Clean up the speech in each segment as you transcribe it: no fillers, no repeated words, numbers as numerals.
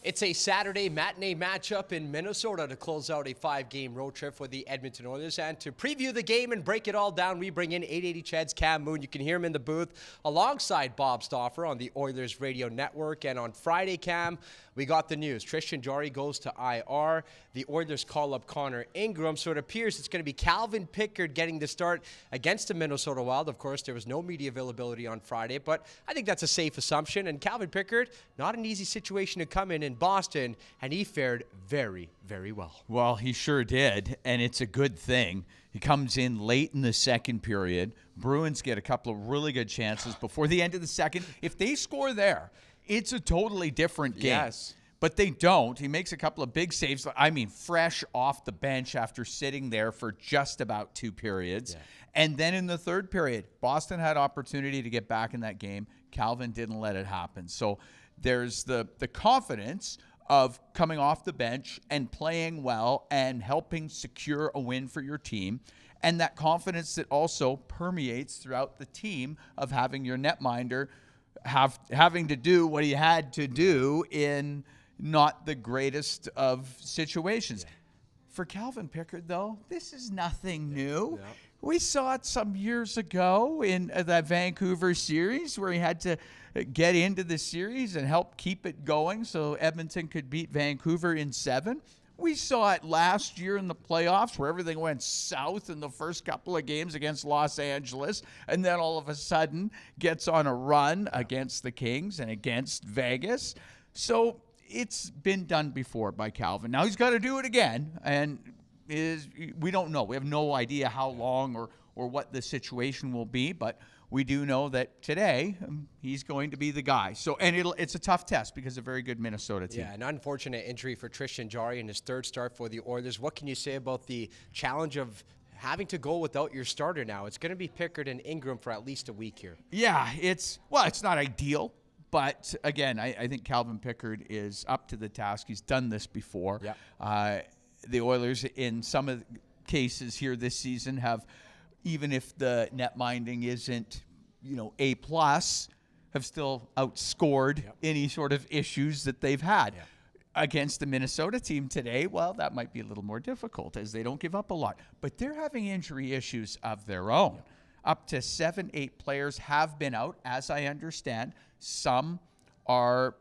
It's a Saturday matinee matchup in Minnesota to close out a 5-game road trip for the Edmonton Oilers. And to preview the game and break it all down, we bring in 880 CHED's Cam Moon. You can hear him in the booth alongside Bob Stauffer on the Oilers Radio Network. And on Friday, Cam, we got the news. Tristan Jarry goes to IR. The Oilers call up Connor Ingram. So it appears it's going to be Calvin Pickard getting the start against the Minnesota Wild. Of course, there was no media availability on Friday, but I think that's a safe assumption. And Calvin Pickard, not an easy situation to come in Boston, and he fared very, very well. Well, he sure did, and it's a good thing. He comes in late in the second period. Bruins get a couple of really good chances before the end of the second. If they score there, it's a totally different game. Yes. But they don't. He makes a couple of big saves. I mean, fresh off the bench after sitting there for just about 2 periods. Yeah. And then in the third period, Boston had opportunity to get back in that game. Calvin didn't let it happen. So there's the confidence of coming off the bench and playing well and helping secure a win for your team. And that confidence that also permeates throughout the team of having your netminder having to do what he had to do in not the greatest of situations. Yeah. For Calvin Pickard, though, this is nothing new. Yeah. We saw it some years ago in that Vancouver series where he had to get into the series and help keep it going so Edmonton could beat Vancouver in 7. We saw it last year in the playoffs where everything went south in the first couple of games against Los Angeles and then all of a sudden gets on a run against the Kings and against Vegas. So it's been done before by Calvin. Now he's got to do it again, and we don't know. We have no idea how long or what the situation will be, but we do know that today he's going to be the guy. So, and it's a tough test because a very good Minnesota team. Yeah, an unfortunate injury for Tristan Jarry in his third start for the Oilers. What can you say about the challenge of having to go without your starter now? It's going to be Pickard and Ingram for at least a week here. Yeah, it's not ideal. But, again, I think Calvin Pickard is up to the task. He's done this before. Yeah. The Oilers, in some of the cases here this season, have, even if the net minding isn't, A+, have still outscored any sort of issues that they've had. Yeah. Against the Minnesota team today, well, that might be a little more difficult as they don't give up a lot. But they're having injury issues of their own. Yeah. Up to 7-8 players have been out, as I understand. Some are,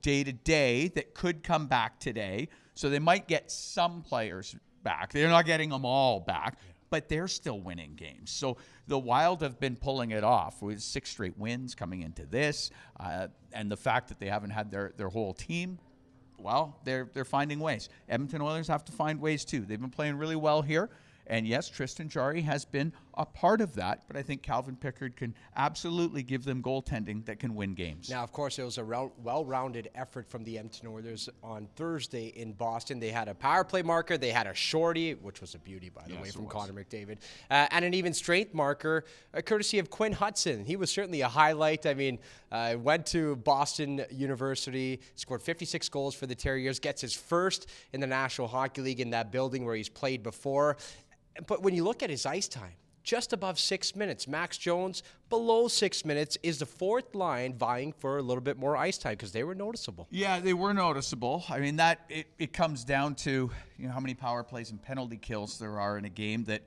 day-to-day that could come back today. So they might get some players back. They're not getting them all back, but they're still winning games. So the Wild have been pulling it off with 6 straight wins coming into this. And the fact that they haven't had their whole team, well, they're finding ways. Edmonton Oilers have to find ways too. They've been playing really well here. And yes, Tristan Jarry has been a part of that, but I think Calvin Pickard can absolutely give them goaltending that can win games. Now, of course, it was a well-rounded effort from the Edmonton Oilers on Thursday in Boston. They had a power play marker, they had a shorty, which was a beauty, by the way, from Connor McDavid, and an even strength marker, courtesy of Quinn Hughes. He was certainly a highlight. I mean, went to Boston University, scored 56 goals for the Terriers, gets his first in the National Hockey League in that building where he's played before. But when you look at his ice time, just above 6 minutes. Max Jones, below 6 minutes, is the fourth line vying for a little bit more ice time because they were noticeable. Yeah, they were noticeable. I mean, it comes down to how many power plays and penalty kills there are in a game that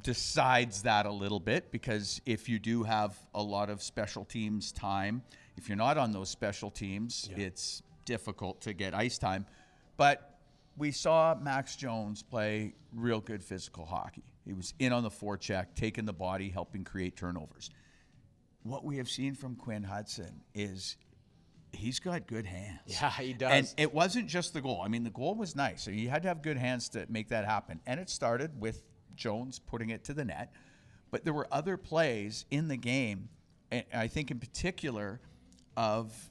decides that a little bit, because if you do have a lot of special teams time, if you're not on those special teams, it's difficult to get ice time. But we saw Max Jones play real good physical hockey. He was in on the forecheck, taking the body, helping create turnovers. What we have seen from Quinn Hughes is he's got good hands. Yeah, he does. And it wasn't just the goal. I mean, the goal was nice. So you had to have good hands to make that happen. And it started with Jones putting it to the net. But there were other plays in the game, and I think in particular of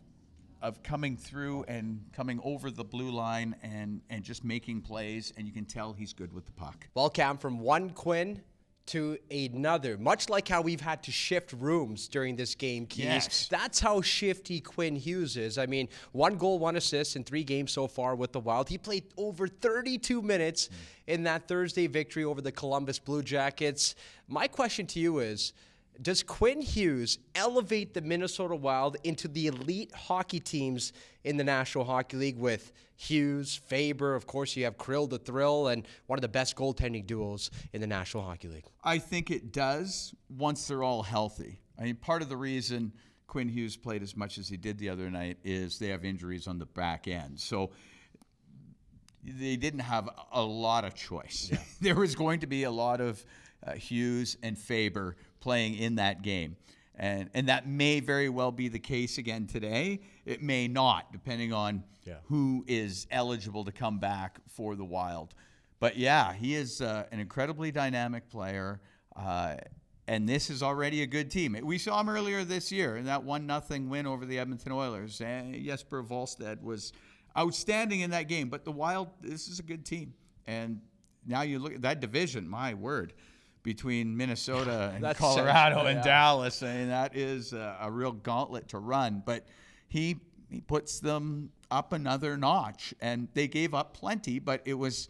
coming through and coming over the blue line and just making plays, and you can tell he's good with the puck. Well, Cam, from one Quinn to another, much like how we've had to shift rooms during this game, Keys. Yes. That's how shifty Quinn Hughes is. I mean, 1 goal, 1 assist in 3 games so far with the Wild. He played over 32 minutes in that Thursday victory over the Columbus Blue Jackets. My question to you is, Does Quinn Hughes elevate the Minnesota Wild into the elite hockey teams in the National Hockey League with Hughes, Faber? Of course, you have Krill the Thrill, and one of the best goaltending duos in the National Hockey League. I think it does once they're all healthy. I mean, part of the reason Quinn Hughes played as much as he did the other night is they have injuries on the back end. So they didn't have a lot of choice. Yeah. There was going to be a lot of Hughes and Faber playing in that game. And that may very well be the case again today. It may not, depending on who is eligible to come back for the Wild. But yeah, he is an incredibly dynamic player. And this is already a good team. We saw him earlier this year in that 1-0 win over the Edmonton Oilers. And Jesper Wallstedt was outstanding in that game. But the Wild, this is a good team. And now you look at that division, my word, between Minnesota and Colorado and Dallas. I mean, that is a real gauntlet to run. But he puts them up another notch. And they gave up plenty, but it was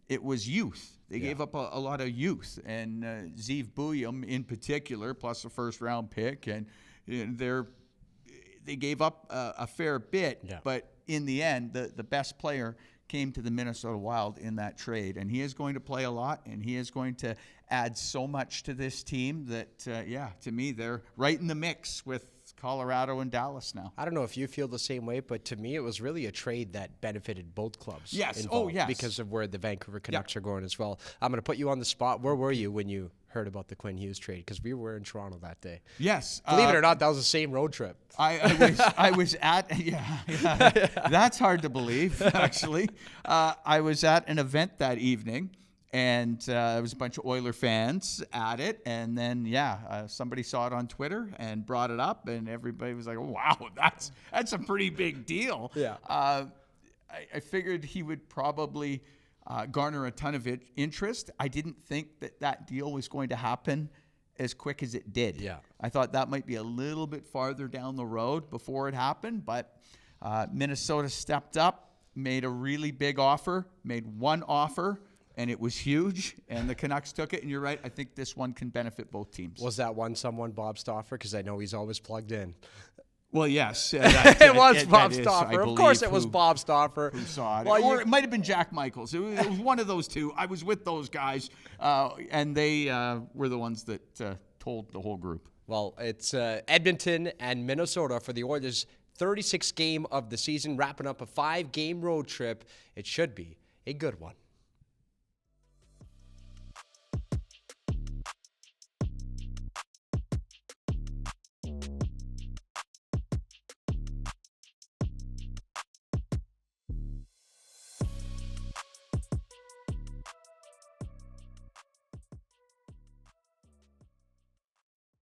youth. They gave up a lot of youth. And Zeev Bouillon in particular, plus a first-round pick. And they gave up a fair bit. Yeah. But in the end, the best player came to the Minnesota Wild in that trade. And he is going to play a lot, and he is going to add so much to this team that, to me, they're right in the mix with Colorado and Dallas now. I don't know if you feel the same way, but to me, it was really a trade that benefited both clubs. Yes. Involved because of where the Vancouver Canucks are going as well. I'm going to put you on the spot. Where were you when you heard about the Quinn Hughes trade? Because we were in Toronto that day. Yes. Believe it or not, that was the same road trip. I was at, that's hard to believe, actually. I was at an event that evening. And there was a bunch of Oiler fans at it. And then, somebody saw it on Twitter and brought it up. And everybody was like, oh, wow, that's a pretty big deal. Yeah. I figured he would probably garner a ton of interest. I didn't think that deal was going to happen as quick as it did. Yeah. I thought that might be a little bit farther down the road before it happened. But Minnesota stepped up, made a really big offer, made one offer. And it was huge, and the Canucks took it. And you're right, I think this one can benefit both teams. Was that one someone Bob Stauffer? Because I know he's always plugged in. Well, yes. It was Bob Stauffer. Of course it was Bob Stauffer. Who saw it. Well, or it might have been Jack Michaels. It was one of those two. I was with those guys, and they were the ones that told the whole group. Well, it's Edmonton and Minnesota for the Oilers' 36th game of the season, wrapping up a 5-game road trip. It should be a good one.